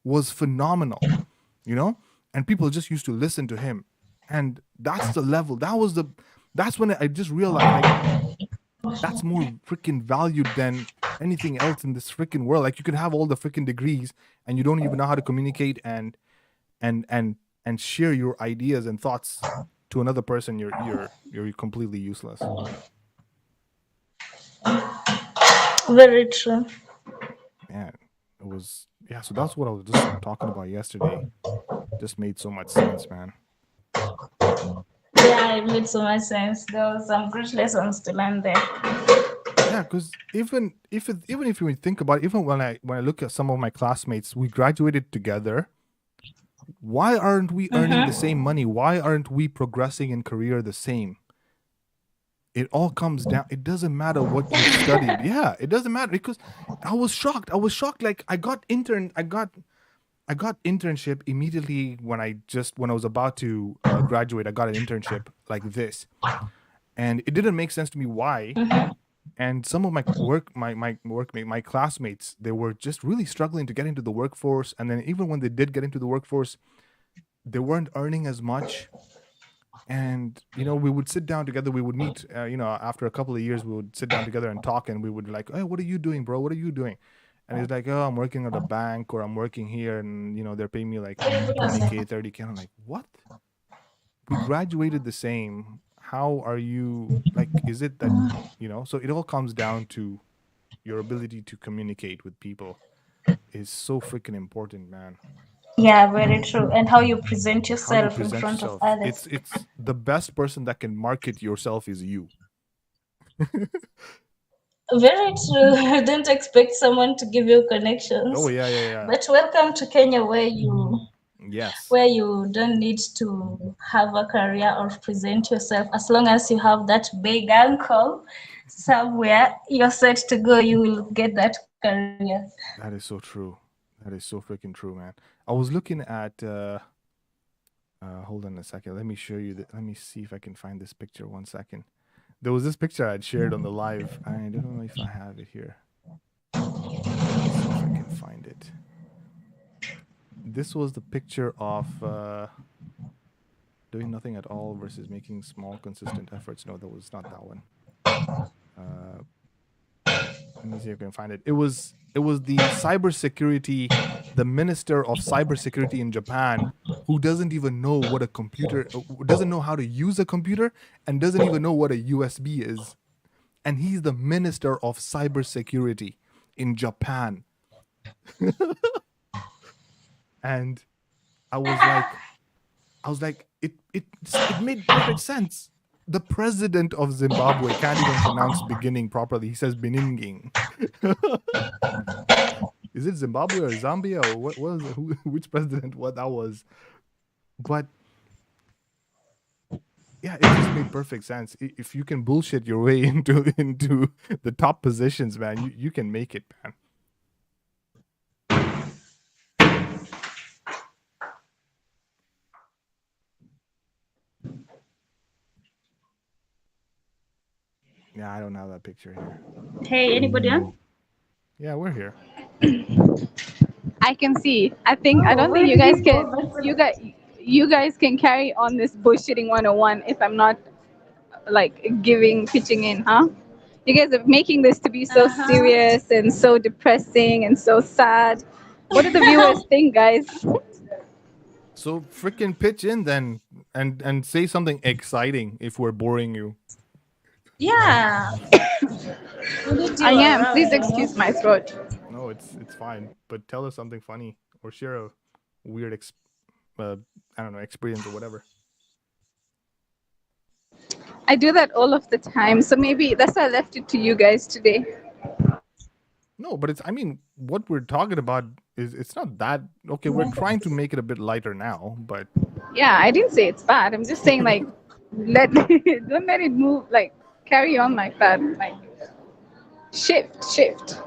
was phenomenal, you know? And people just used to listen to him. And that's the level. That's when I just realized, like, that's more freaking valued than anything else in this freaking world. Like, you can have all the freaking degrees and you don't even know how to communicate and share your ideas and thoughts to another person. You're completely useless. Very true. Man, it was, yeah, so that's what I was just talking about yesterday. Just made so much sense, man. Yeah, it made so much sense. There were some great lessons to learn there. Yeah, because even if you think about it, even when I look at some of my classmates, we graduated together. Why aren't we earning the same money? Why aren't we progressing in career the same? It all comes down. It doesn't matter what you've studied. Yeah, it doesn't matter, because I was shocked. Like I got internship immediately when I was about to graduate. I got an internship like this, and it didn't make sense to me why. And some of my classmates, they were just really struggling to get into the workforce. And then even when they did get into the workforce, they weren't earning as much. And we would sit down together. We would meet. After a couple of years, we would sit down together and talk. And we would be like, "Hey, what are you doing, bro? What are you doing?" And he's like, "Oh, I'm working at a bank, or I'm working here, and they're paying me like 20K, 30K." And I'm like, "What? We graduated the same. How are you like? Is it that So it all comes down to your ability to communicate with people is so freaking important, man. Yeah, very true. And how you present How you yourself in present front of yourself. others. It's the best person that can market yourself is you. Very true. Don't expect someone to give you Oh connections. yeah. But welcome to Kenya, Yes. where you don't need to have a career or present yourself. As long as you have that big uncle somewhere, you're set to go. You will get that career. That is so true. That is so freaking true, man. I was looking at hold on a second. Let me show you let me see if I can find this picture. 1 second. There was this picture I'd shared on the live. I don't know if I have it here. Let me see if I can find it. This was the picture of doing nothing at all versus making small, consistent efforts. No, that was not that one. Let me see if I can find it. It was the cybersecurity, the minister of cybersecurity in Japan, who doesn't even know what a computer, doesn't know how to use a computer, and doesn't even know what a USB is. And he's the minister of cybersecurity in Japan. And I was like, it made perfect sense. The president of Zimbabwe can't even pronounce beginning properly. He says Beninging. Is it Zimbabwe or Zambia or what was it? Which president what that was? But yeah, it just made perfect sense. If you can bullshit your way into the top positions, man, you can make it, man. Yeah, I don't have that picture here. Hey, anybody else? Yeah, we're here. I can see. I don't think you guys can. You guys can carry on this bullshitting 101 if I'm not like pitching in, huh? You guys are making this to be so serious and so depressing and so sad. What do the viewers think, guys? So freaking pitch in then and say something exciting if we're boring you. Yeah. I am. Please excuse my throat. No, it's fine. But tell us something funny or share a weird I don't know, experience or whatever. I do that all of the time, so maybe that's why I left it to you guys today. No, but what we're talking about is it's not that okay. We're trying to make it a bit lighter now, but Yeah, I didn't say it's bad. I'm just saying like don't let it move, like carry on like that. Like shift.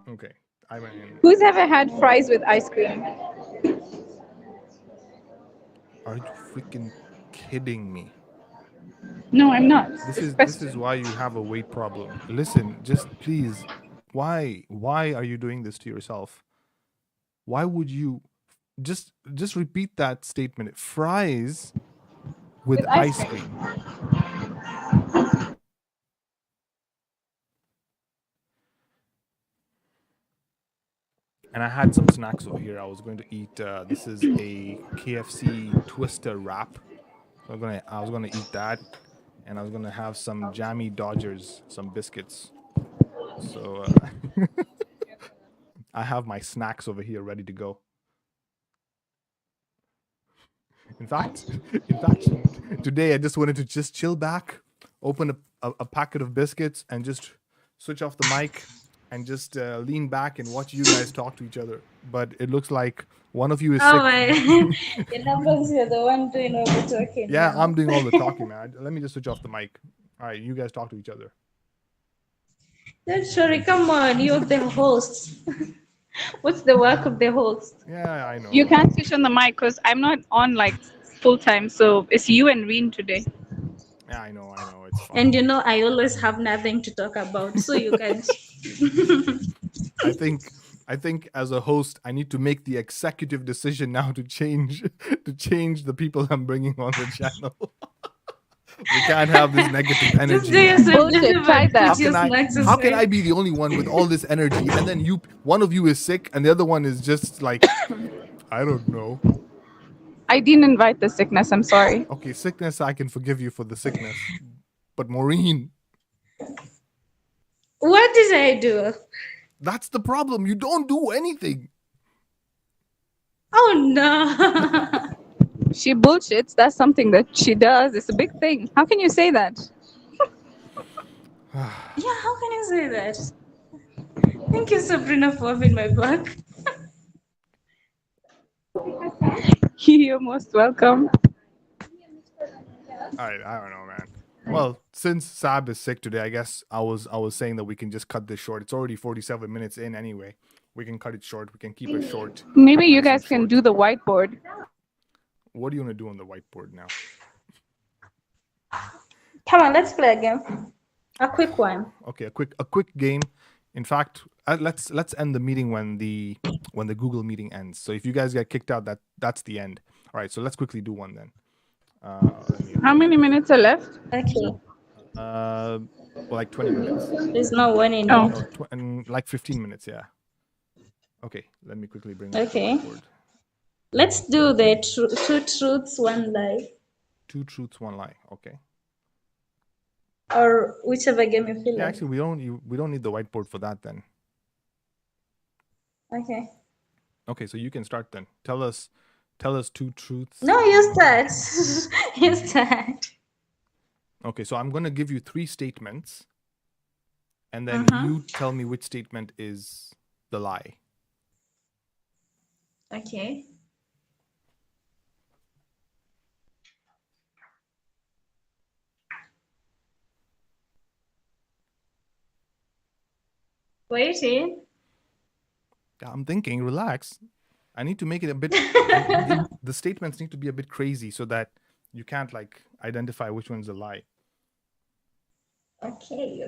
okay. Who's ever had fries with ice cream? Are you freaking kidding me? No, I'm not. This is why you have a weight problem. Listen, just please, why are you doing this to yourself? Why would you just repeat that statement? Fries with ice cream. And I had some snacks over here. I was going to eat. This is a KFC Twister wrap. So I was gonna eat that, and I was gonna have some Jammy Dodgers, some biscuits. So I have my snacks over here ready to go. In fact, today I just wanted to just chill back, open a packet of biscuits and just switch off the mic and just lean back and watch you guys talk to each other. But it looks like one of you is Oh sick. my! It happens you're the one doing all the talking. Yeah, now. I'm doing all the talking, man. Let me just switch off the mic. All right, you guys talk to each other. Then Shuri, come on, you're the host. What's the work of the host? Yeah, I know. You can't switch on the mic because I'm not on like full time, so it's you and Reen today. Yeah, I know. It's fine. And you know, I always have nothing to talk about, so you can. I think as a host, I need to make the executive decision now to change the people I'm bringing on the channel. We can't have this negative Just energy. do yourself. Bullshit, Just try that. How can I be the only one with all this energy and then one of you is sick and the other one is just like, I don't know. I didn't invite the sickness. I'm sorry. Okay, sickness, I can forgive you for the sickness. But Maureen, What did I do? that's the problem. You don't do anything. Oh no! She bullshits. That's something that she does. It's a big thing. How can you say that? Yeah, how can you say that? Thank you, Sabrina, for having my back. You're most welcome. I don't know, man. Well, since Sab is sick today, I guess I was saying that we can just cut this short. It's already 47 minutes in anyway. We can cut it short. We can keep it short. Maybe you Nice and guys can short. do the whiteboard. What do you want to do on the whiteboard now? Come on, let's play a game. A quick one. Okay, a quick game. In fact, let's end the meeting when the Google meeting ends. So if you guys get kicked out, that's the end. All right, so let's quickly do one then. How many minutes are left? Okay. Like 20 minutes. There's no one in Oh. it. And like 15 minutes, yeah. Okay, let me quickly bring Okay. up the whiteboard. Let's do the two truths, one lie. 2 truths, 1 lie. Okay. Or whichever game you feel Yeah, like. actually, we don't need the whiteboard for that then. Okay. Okay, so you can start then. Tell us 2 truths. No, you start. You start. Okay, so I'm gonna give you 3 statements, and then you tell me which statement is the lie. Okay. Waiting. Yeah, I'm thinking. Relax. I need to make it a bit. The statements need to be a bit crazy so that you can't like identify which one's a lie. Okay.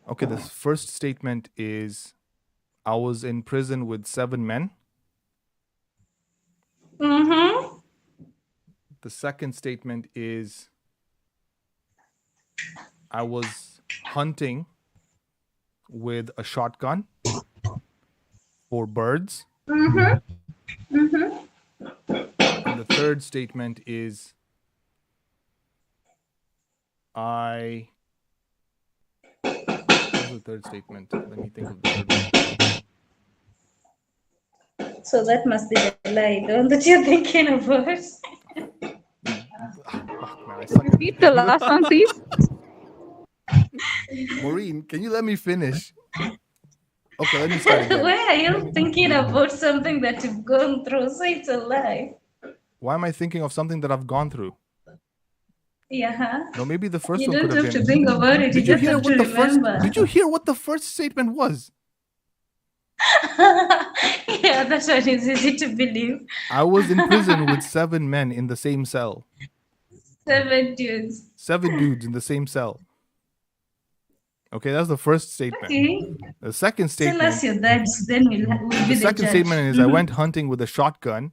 Okay, the first statement is, I was in prison with 7 men. Mm-hmm. The second statement is, I was hunting with a shotgun for birds. Mm-hmm. Mm-hmm. And the third statement is, what's the third statement? Let me think of the third one. So that must be the lie, the one that you're thinking about. Fuck, man, I suck at Repeat the last one, please. Maureen, can you let me finish? Okay, let me start again. Why are you thinking about something that you've gone through? So it's a lie. Why am I thinking of something that I've gone through? Yeah. No, maybe the first You one don't could have have been. to think about it. Did You you just hear have what to the first? remember. Did you hear what the first statement was? Yeah, that one is easy to believe. I was in prison with 7 men in the same cell. 7 dudes. 7 dudes in the same cell. Okay, that's the first statement. Okay. The second Tell statement. us your dads, then we'll be The the second judge. statement is, I went hunting with a shotgun,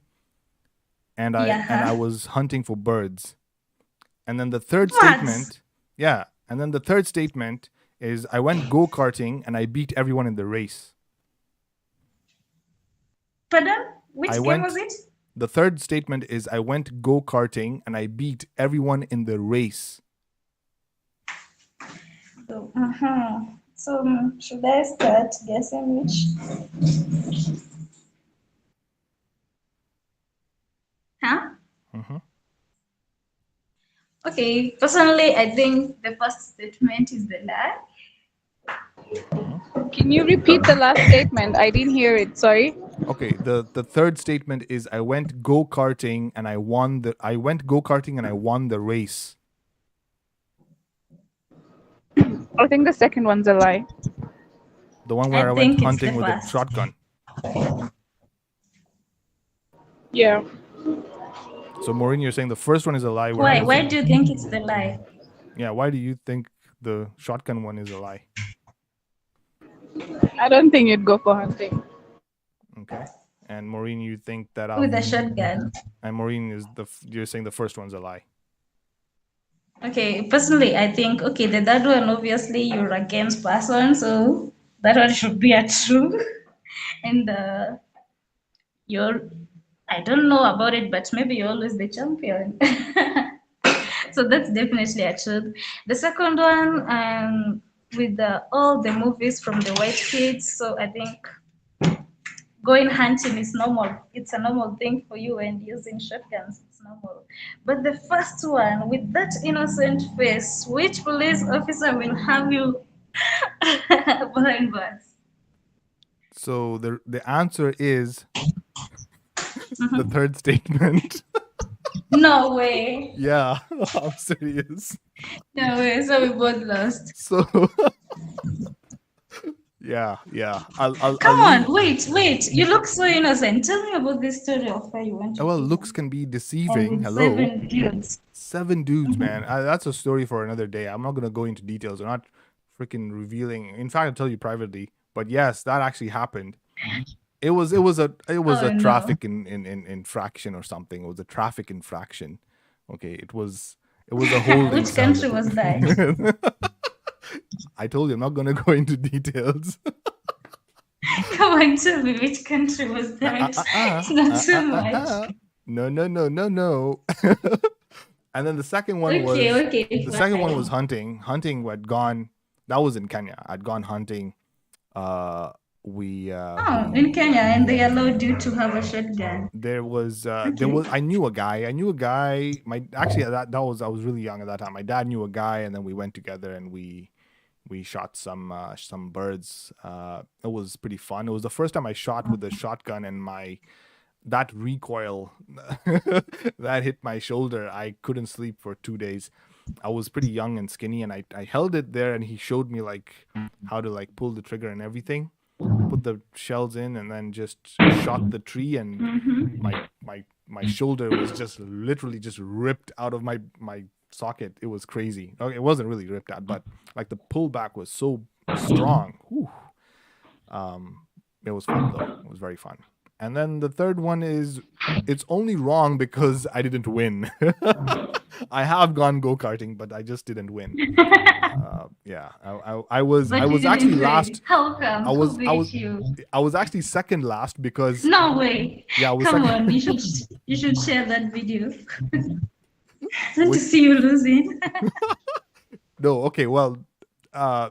and I Yeah. was hunting for birds. And then the third What? statement, yeah. And then the third statement is, I went go-karting and I beat everyone in the race. Pardon? Which game was it? The third statement is, I went go-karting and I beat everyone in the race. So, should I start guessing which? Okay, personally, I think the first statement is the lie. Can you repeat the last statement? I didn't hear it. Sorry. Okay, the third statement is I went go-karting and I won the race. I think the second one's a lie. The one where I went think it's hunting the with a first. shotgun. Yeah. So Maureen, you're saying the first one is a lie. where Why? I'm Why saying- do you think it's the lie? Yeah, why do you think the shotgun one is a lie? I don't think you'd go for hunting. Okay. And Maureen, you think that With a shotgun. and Maureen is you're saying the first one's a lie. Okay, personally, I think okay, the third one obviously you're a games person, so that one should be a true. And you're, I don't know about it, but maybe you're always the champion. So that's definitely a truth. The second one, with all the movies from the white kids, so I think going hunting is normal. It's a normal thing for you, and using shotguns, it's normal. But the first one, with that innocent face, which police officer will have you behind bars? So the answer is the third statement. No way. Yeah, I'm serious. No way. So we both lost. So yeah. Come on, wait. You look so innocent. Tell me about this story of where you went to. Well, prison. looks can be And deceiving. with Hello. 7 dudes. 7 dudes, man. That's a story for another day. I'm not gonna go into details. I'm not freaking revealing. In fact, I'll tell you privately. But yes, that actually happened. It was a no. traffic infraction or something. It was a traffic infraction. Okay, it was a holding. Which country was that? I told you I'm not gonna go into details. Come on, tell me which country was that? It's not too much. No. And then the second one was the second one was hunting. Hunting had gone. That was in Kenya. I'd gone hunting. In Kenya, and they allowed you to have a shotgun. There was I knew a guy. I was really young at that time. My dad knew a guy, and then we went together and we shot some birds. It was pretty fun. It was the first time I shot with a shotgun, and that recoil that hit my shoulder. I couldn't sleep for 2 days. I was pretty young and skinny, and I held it there, and he showed me like how to like pull the trigger and everything, put the shells in, and then just shot the tree, and my shoulder was just literally just ripped out of my socket. It was crazy. Okay, it wasn't really ripped out, but like the pullback was so strong. Whew. It was fun though. It was very fun. And then the third one is, it's only wrong because I didn't win. I have gone go-karting, but I just didn't win. Yeah, I was actually last. How come? I was actually second last because. No way. Yeah, I was Come second. on, you should share that video. To see you losing. No, okay, well,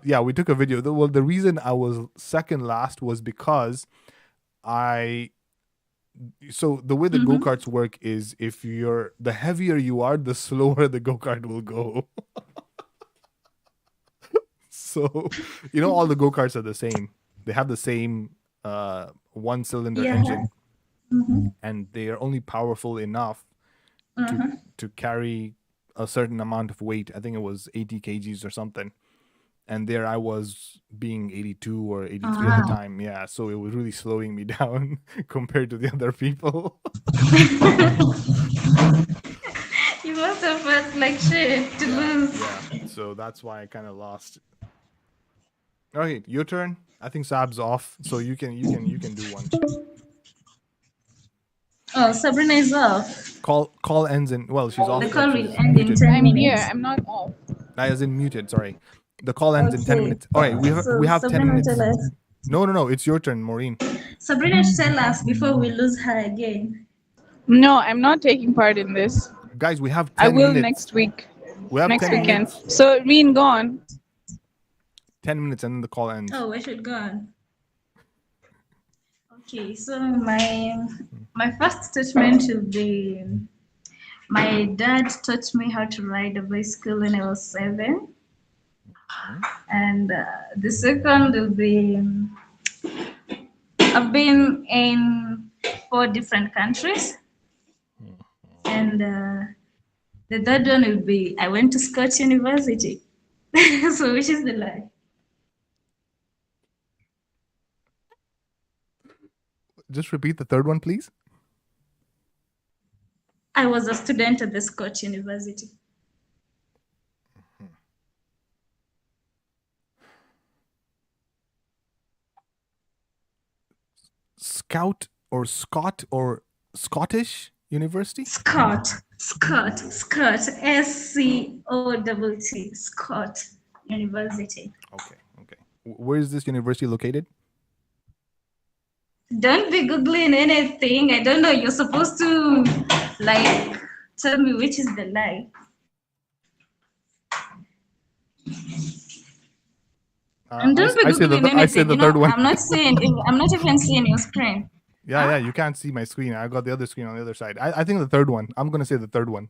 yeah, we took a video. Well, the reason I was second last was because so the way the go-karts work is the heavier you are, the slower the go-kart will go. So, all the go-karts are the same. They have the same one-cylinder engine, and they are only powerful enough to carry a certain amount of weight. I think it was 80 kgs or something. And there I was being 82 or 83 at the time. Yeah, so it was really slowing me down compared to the other people. You must have felt like shit to lose. Yeah, so that's why I kind of lost. Okay, your turn. I think Sab's off, so you can do one. Oh, Sabrina is off. Call ends in, well, she's off. The call will she's end in muted. 10 I'm minutes. here. I'm not off. As in muted, sorry. The call ends in 10 Okay. minutes. All right, we have 10 Sabrina, minutes. tell us. No, it's your turn, Maureen. Sabrina, tell us before we lose her again. No, I'm not taking part in this. Guys, we have 10 I will minutes. next week. We have Next 10 weekend. minutes. So, Reen, go on. 10 minutes and then the call ends. Oh, we should go on. Okay, so my first statement will be, My dad taught me how to ride a bicycle when I was 7. And the second will be I've been in 4 different countries. And the third one will be I went to Scotch University. So which is the lie? Just repeat the third one, please. I was a student at the Scotch University. Scout or Scott or Scottish University? Scott. SCOTT. Scott University. Okay. Where is this university located? Don't be Googling anything. I don't know. You're supposed to tell me which is the lie. And don't be Googling anything. I say the third one. I'm not even seeing your screen. Yeah, you can't see my screen. I got the other screen on the other side. I think the third one. I'm going to say the third one.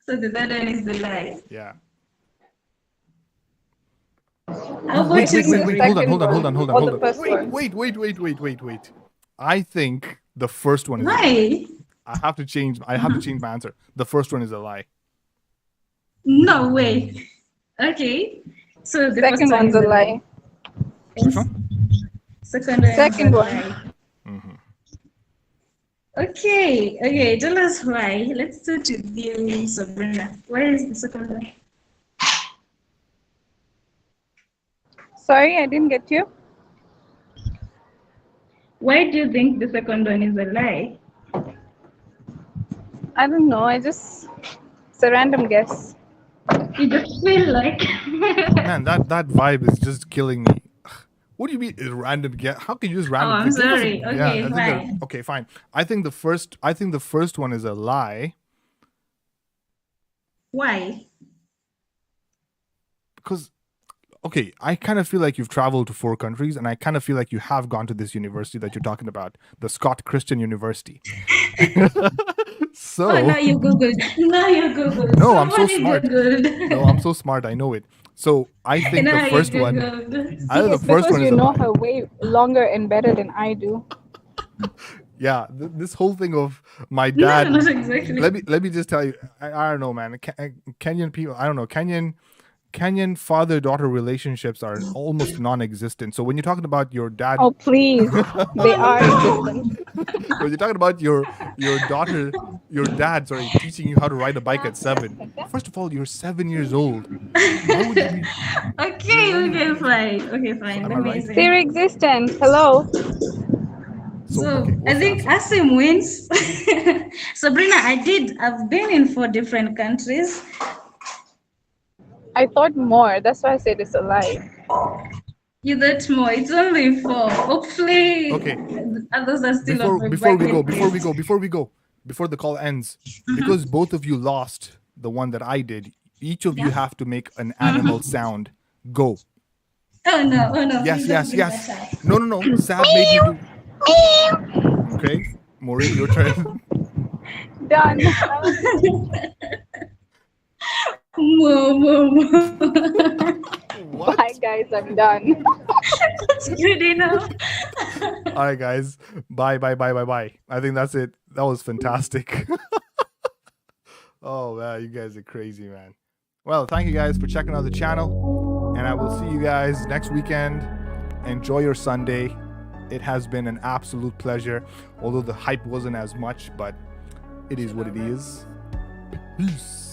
So the third one is the lie. Yeah. Wait. Hold on. Wait. I think the first one is Why? a lie. I have to change my answer. The first one is a lie. No way. Okay. So the second one's a lie. Which one? Second one. Mm-hmm. Okay. Tell us why. Let's start with you, Sabrina. Why is the second one? Sorry, I didn't get you. Why do you think the second one is a lie? I don't know. It's a random guess. You just feel like Man, that vibe is just killing me. What do you mean is random guess? How can you just random? I'm sorry. Okay, fine. Okay, fine. I think the first one is a lie. Why? Because okay, I kind of feel like you've traveled to 4 countries, and I kind of feel like you have gone to this university that you're talking about, the Scott Christian University. So now you Googled. No, I'm so smart. No, I'm so smart. I know it. So I think the first one. The first one is you know her way longer and better than I do. Yeah, this whole thing of my dad. No, not exactly. Let me just tell you. I don't know, man. Kenyan people. I don't know. Kenyan father-daughter relationships are almost non-existent. So when you're talking about your dad, oh please, they are existent. when you're talking about your dad, teaching you how to ride a bike at 7. First of all, you're 7 years old. Why would you be... Okay, fine. Am I right? They're existent. Hello. So I think Asim wins. Sabrina, I've been in 4 different countries. I thought more. That's why I said it's a lie. You thought more. It's only 4. Hopefully, okay. Others are still before we go, before the call ends, because both of you lost the one that I did. Each of you have to make an animal sound. Go. Oh no. Yes. No. Sam made you do. Okay, Maureen, your turn. Done. What? Bye guys, I'm done. That's good enough. All right, guys. Bye. I think that's it. That was fantastic. Oh man, you guys are crazy, man. Well, thank you guys for checking out the channel, and I will see you guys next weekend. Enjoy your Sunday. It has been an absolute pleasure, although the hype wasn't as much, but it is what it is. Peace.